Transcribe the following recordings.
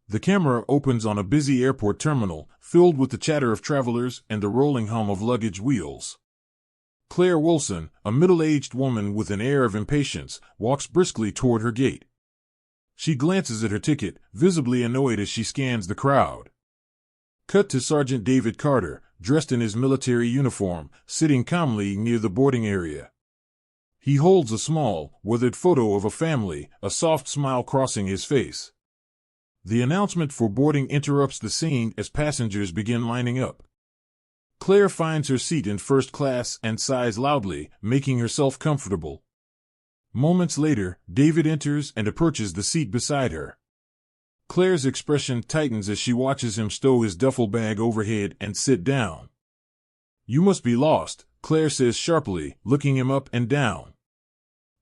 The camera opens on a busy airport terminal, filled with the chatter of travelers and the rolling hum of luggage wheels. Claire Wilson, a middle-aged woman with an air of impatience, walks briskly toward her gate. She glances at her ticket, visibly annoyed as she scans the crowd. Cut to Sergeant David Carter, dressed in his military uniform, sitting calmly near the boarding area. He holds a small, weathered photo of a family, a soft smile crossing his face. The announcement for boarding interrupts the scene as passengers begin lining up. Claire finds her seat in first class and sighs loudly, making herself comfortable. Moments later, David enters and approaches the seat beside her. Claire's expression tightens as she watches him stow his duffel bag overhead and sit down. "You must be lost," Claire says sharply, looking him up and down.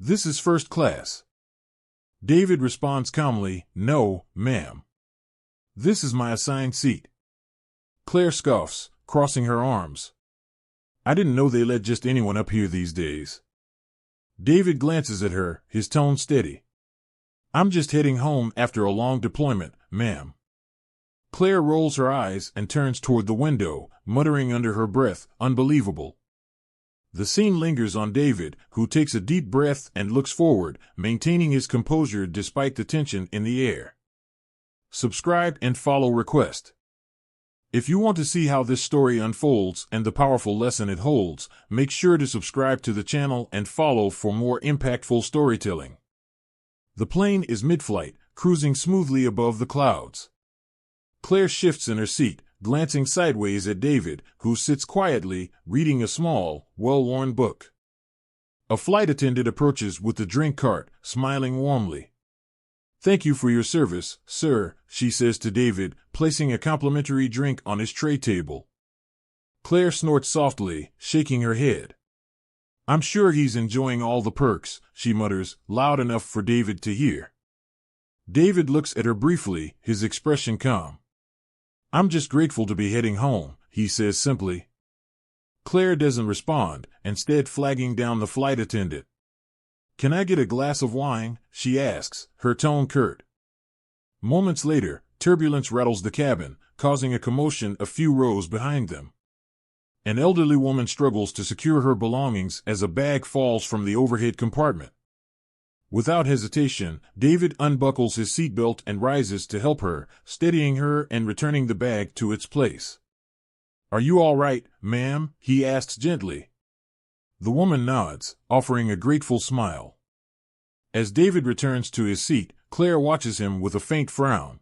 "This is first class." David responds calmly, "No, ma'am. This is my assigned seat." Claire scoffs, crossing her arms. "I didn't know they let just anyone up here these days." David glances at her, his tone steady. "I'm just heading home after a long deployment, ma'am." Claire rolls her eyes and turns toward the window, muttering under her breath, "Unbelievable." The scene lingers on David, who takes a deep breath and looks forward, maintaining his composure despite the tension in the air. Subscribe and follow request. If you want to see how this story unfolds and the powerful lesson it holds, make sure to subscribe to the channel and follow for more impactful storytelling. The plane is mid-flight, cruising smoothly above the clouds. Claire shifts in her seat, glancing sideways at David, who sits quietly, reading a small, well-worn book. A flight attendant approaches with the drink cart, smiling warmly. "Thank you for your service, sir," she says to David, placing a complimentary drink on his tray table. Claire snorts softly, shaking her head. "I'm sure he's enjoying all the perks," she mutters, loud enough for David to hear. David looks at her briefly, his expression calm. "I'm just grateful to be heading home," he says simply. Claire doesn't respond, instead flagging down the flight attendant. "Can I get a glass of wine?" she asks, her tone curt. Moments later, turbulence rattles the cabin, causing a commotion a few rows behind them. An elderly woman struggles to secure her belongings as a bag falls from the overhead compartment. Without hesitation, David unbuckles his seatbelt and rises to help her, steadying her and returning the bag to its place. "Are you all right, ma'am?" he asks gently. The woman nods, offering a grateful smile. As David returns to his seat, Claire watches him with a faint frown.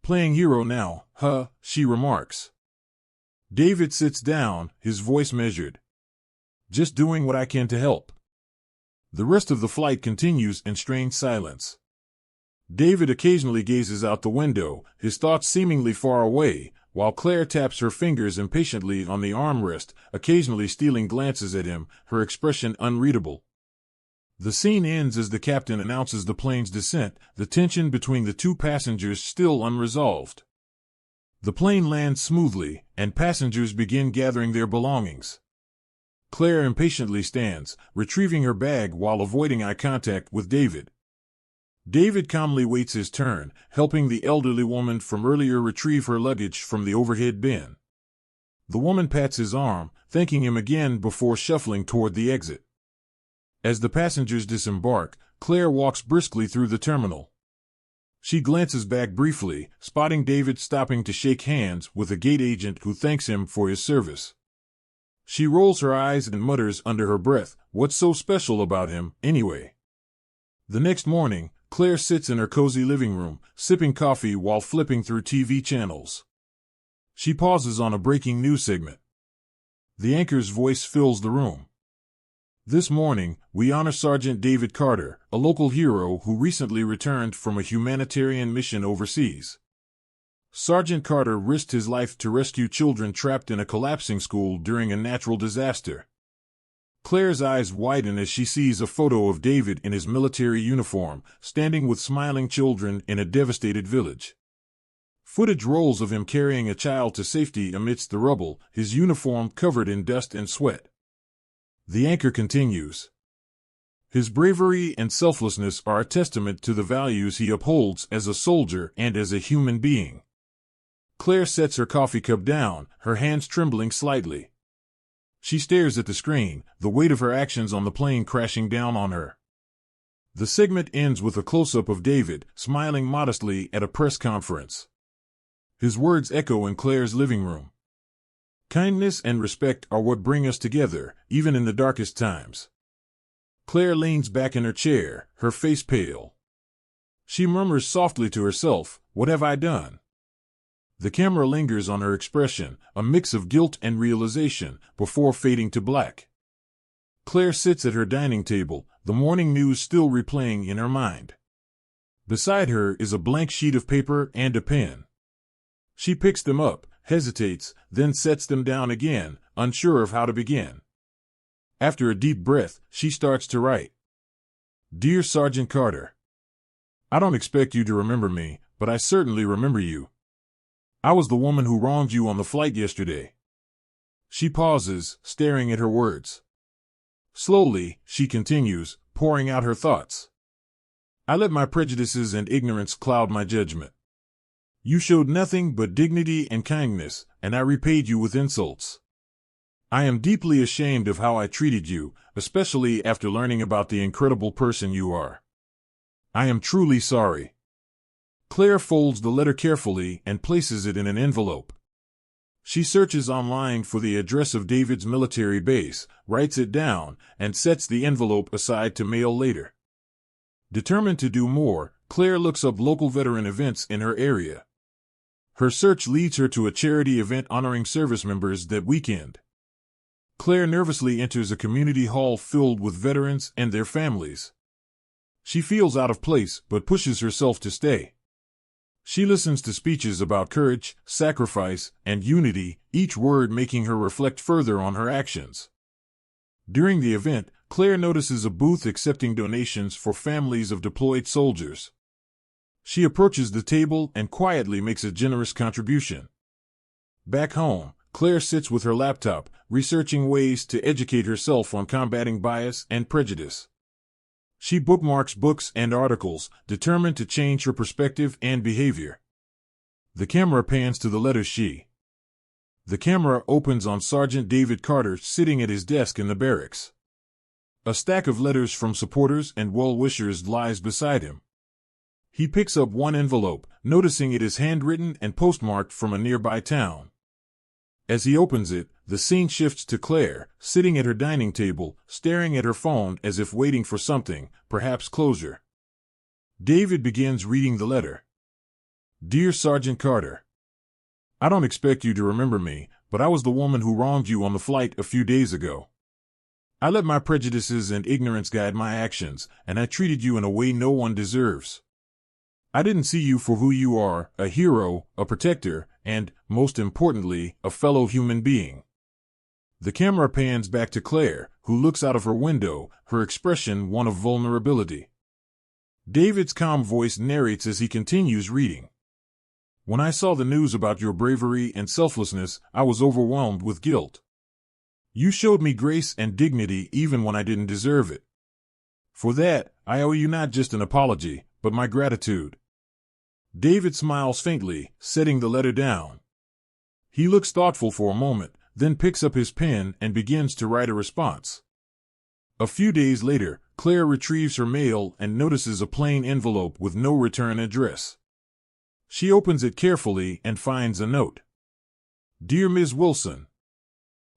"Playing hero now, huh?" she remarks. David sits down, his voice measured. "Just doing what I can to help." The rest of the flight continues in strained silence. David occasionally gazes out the window, his thoughts seemingly far away, while Claire taps her fingers impatiently on the armrest, occasionally stealing glances at him, her expression unreadable. The scene ends as the captain announces the plane's descent, the tension between the two passengers still unresolved. The plane lands smoothly, and passengers begin gathering their belongings. Claire impatiently stands, retrieving her bag while avoiding eye contact with David. David calmly waits his turn, helping the elderly woman from earlier retrieve her luggage from the overhead bin. The woman pats his arm, thanking him again before shuffling toward the exit. As the passengers disembark, Claire walks briskly through the terminal. She glances back briefly, spotting David stopping to shake hands with a gate agent who thanks him for his service. She rolls her eyes and mutters under her breath, "What's so special about him, anyway?" The next morning, Claire sits in her cozy living room, sipping coffee while flipping through TV channels. She pauses on a breaking news segment. The anchor's voice fills the room. "This morning, we honor Sergeant David Carter, a local hero who recently returned from a humanitarian mission overseas. Sergeant Carter risked his life to rescue children trapped in a collapsing school during a natural disaster." Claire's eyes widen as she sees a photo of David in his military uniform, standing with smiling children in a devastated village. Footage rolls of him carrying a child to safety amidst the rubble, his uniform covered in dust and sweat. The anchor continues. His bravery and selflessness are a testament to the values he upholds as a soldier and as a human being. Claire sets her coffee cup down, her hands trembling slightly. She stares at the screen, the weight of her actions on the plane crashing down on her. The segment ends with a close-up of David, smiling modestly at a press conference. His words echo in Claire's living room. Kindness and respect are what bring us together, even in the darkest times. Claire leans back in her chair, her face pale. She murmurs softly to herself, "What have I done?" The camera lingers on her expression, a mix of guilt and realization, before fading to black. Claire sits at her dining table, the morning news still replaying in her mind. Beside her is a blank sheet of paper and a pen. She picks them up, hesitates, then sets them down again, unsure of how to begin. After a deep breath, she starts to write. Dear Sergeant Carter, I don't expect you to remember me, but I certainly remember you. I was the woman who wronged you on the flight yesterday. She pauses, staring at her words. Slowly, she continues, pouring out her thoughts. I let my prejudices and ignorance cloud my judgment. You showed nothing but dignity and kindness, and I repaid you with insults. I am deeply ashamed of how I treated you, especially after learning about the incredible person you are. I am truly sorry. Claire folds the letter carefully and places it in an envelope. She searches online for the address of David's military base, writes it down, and sets the envelope aside to mail later. Determined to do more, Claire looks up local veteran events in her area. Her search leads her to a charity event honoring service members that weekend. Claire nervously enters a community hall filled with veterans and their families. She feels out of place but pushes herself to stay. She listens to speeches about courage, sacrifice, and unity, each word making her reflect further on her actions. During the event, Claire notices a booth accepting donations for families of deployed soldiers. She approaches the table and quietly makes a generous contribution. Back home, Claire sits with her laptop, researching ways to educate herself on combating bias and prejudice. She bookmarks books and articles, determined to change her perspective and behavior. The camera pans to the letter she. The camera opens on Sergeant David Carter sitting at his desk in the barracks. A stack of letters from supporters and well-wishers lies beside him. He picks up one envelope, noticing it is handwritten and postmarked from a nearby town. As he opens it, the scene shifts to Claire, sitting at her dining table, staring at her phone as if waiting for something, perhaps closure. David begins reading the letter. Dear Sergeant Carter, I don't expect you to remember me, but I was the woman who wronged you on the flight a few days ago. I let my prejudices and ignorance guide my actions, and I treated you in a way no one deserves. I didn't see you for who you are, a hero, a protector, and, most importantly, a fellow human being. The camera pans back to Claire, who looks out of her window, her expression one of vulnerability. David's calm voice narrates as he continues reading. When I saw the news about your bravery and selflessness, I was overwhelmed with guilt. You showed me grace and dignity even when I didn't deserve it. For that, I owe you not just an apology, but my gratitude. David smiles faintly, setting the letter down. He looks thoughtful for a moment, then picks up his pen and begins to write a response. A few days later, Claire retrieves her mail and notices a plain envelope with no return address. She opens it carefully and finds a note. Dear Ms. Wilson,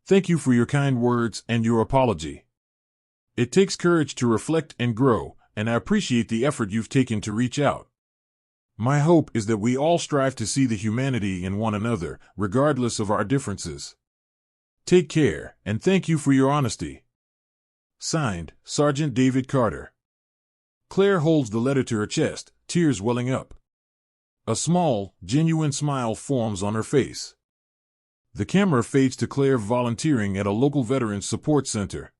thank you for your kind words and your apology. It takes courage to reflect and grow, and I appreciate the effort you've taken to reach out. My hope is that we all strive to see the humanity in one another, regardless of our differences. Take care, and thank you for your honesty. Signed, Sergeant David Carter. Claire holds the letter to her chest, tears welling up. A small, genuine smile forms on her face. The camera fades to Claire volunteering at a local veterans support center.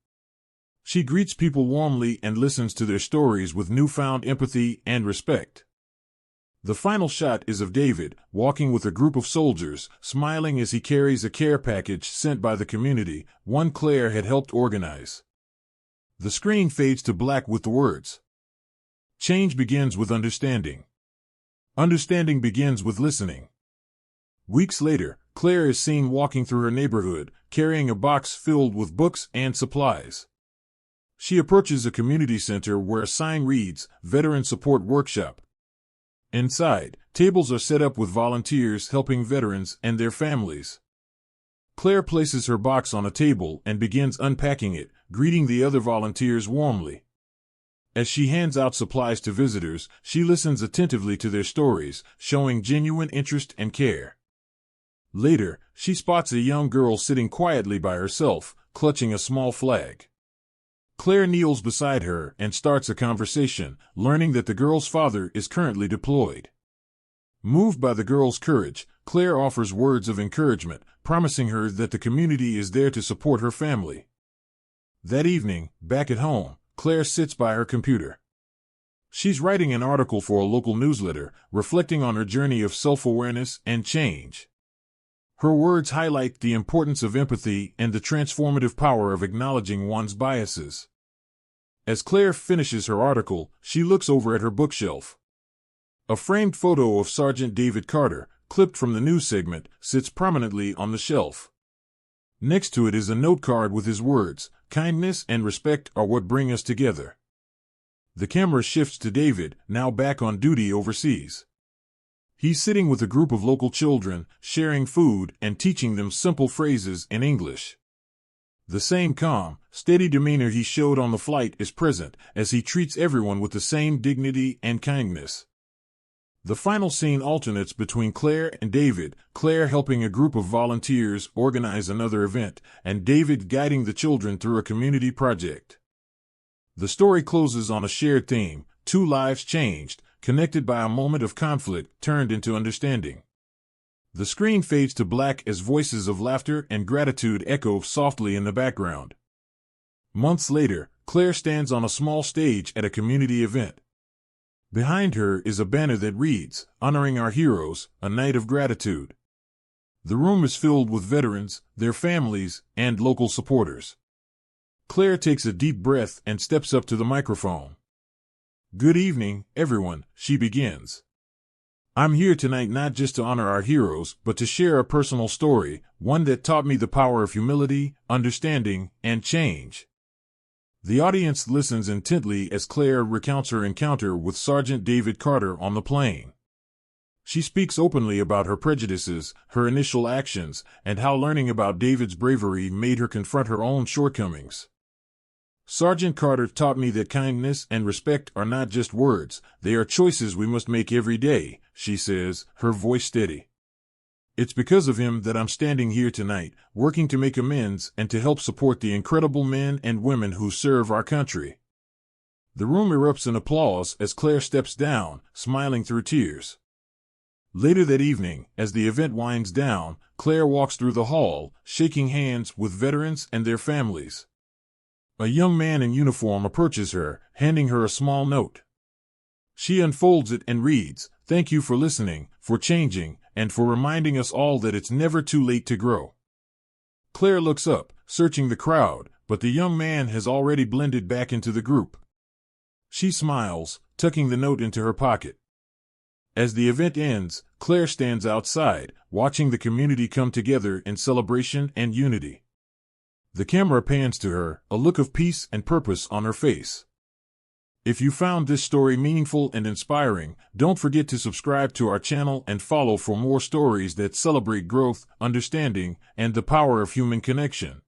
She greets people warmly and listens to their stories with newfound empathy and respect. The final shot is of David, walking with a group of soldiers, smiling as he carries a care package sent by the community, one Claire had helped organize. The screen fades to black with the words, "Change begins with understanding. Understanding begins with listening." Weeks later, Claire is seen walking through her neighborhood, carrying a box filled with books and supplies. She approaches a community center where a sign reads, "Veteran Support Workshop." Inside, tables are set up with volunteers helping veterans and their families. Claire places her box on a table and begins unpacking it, greeting the other volunteers warmly. As she hands out supplies to visitors, she listens attentively to their stories, showing genuine interest and care. Later, she spots a young girl sitting quietly by herself, clutching a small flag. Claire kneels beside her and starts a conversation, learning that the girl's father is currently deployed. Moved by the girl's courage, Claire offers words of encouragement, promising her that the community is there to support her family. That evening, back at home, Claire sits by her computer. She's writing an article for a local newsletter, reflecting on her journey of self-awareness and change. Her words highlight the importance of empathy and the transformative power of acknowledging one's biases. As Claire finishes her article, she looks over at her bookshelf. A framed photo of Sergeant David Carter, clipped from the news segment, sits prominently on the shelf. Next to it is a note card with his words, "Kindness and respect are what bring us together." The camera shifts to David, now back on duty overseas. He's sitting with a group of local children, sharing food and teaching them simple phrases in English. The same calm, steady demeanor he showed on the flight is present, as he treats everyone with the same dignity and kindness. The final scene alternates between Claire and David, Claire helping a group of volunteers organize another event, and David guiding the children through a community project. The story closes on a shared theme: two lives changed, connected by a moment of conflict turned into understanding. The screen fades to black as voices of laughter and gratitude echo softly in the background. Months later, Claire stands on a small stage at a community event. Behind her is a banner that reads, "Honoring Our Heroes, a Night of Gratitude." The room is filled with veterans, their families, and local supporters. Claire takes a deep breath and steps up to the microphone. "Good evening, everyone," she begins. "I'm here tonight not just to honor our heroes, but to share a personal story, one that taught me the power of humility, understanding, and change." The audience listens intently as Claire recounts her encounter with Sergeant David Carter on the plane. She speaks openly about her prejudices, her initial actions, and how learning about David's bravery made her confront her own shortcomings. "Sergeant Carter taught me that kindness and respect are not just words, they are choices we must make every day," she says, her voice steady. "It's because of him that I'm standing here tonight, working to make amends and to help support the incredible men and women who serve our country." The room erupts in applause as Claire steps down, smiling through tears. Later that evening, as the event winds down, Claire walks through the hall, shaking hands with veterans and their families. A young man in uniform approaches her, handing her a small note. She unfolds it and reads, "Thank you for listening, for changing, and for reminding us all that it's never too late to grow." Claire looks up, searching the crowd, but the young man has already blended back into the group. She smiles, tucking the note into her pocket. As the event ends, Claire stands outside, watching the community come together in celebration and unity. The camera pans to her, a look of peace and purpose on her face. If you found this story meaningful and inspiring, don't forget to subscribe to our channel and follow for more stories that celebrate growth, understanding, and the power of human connection.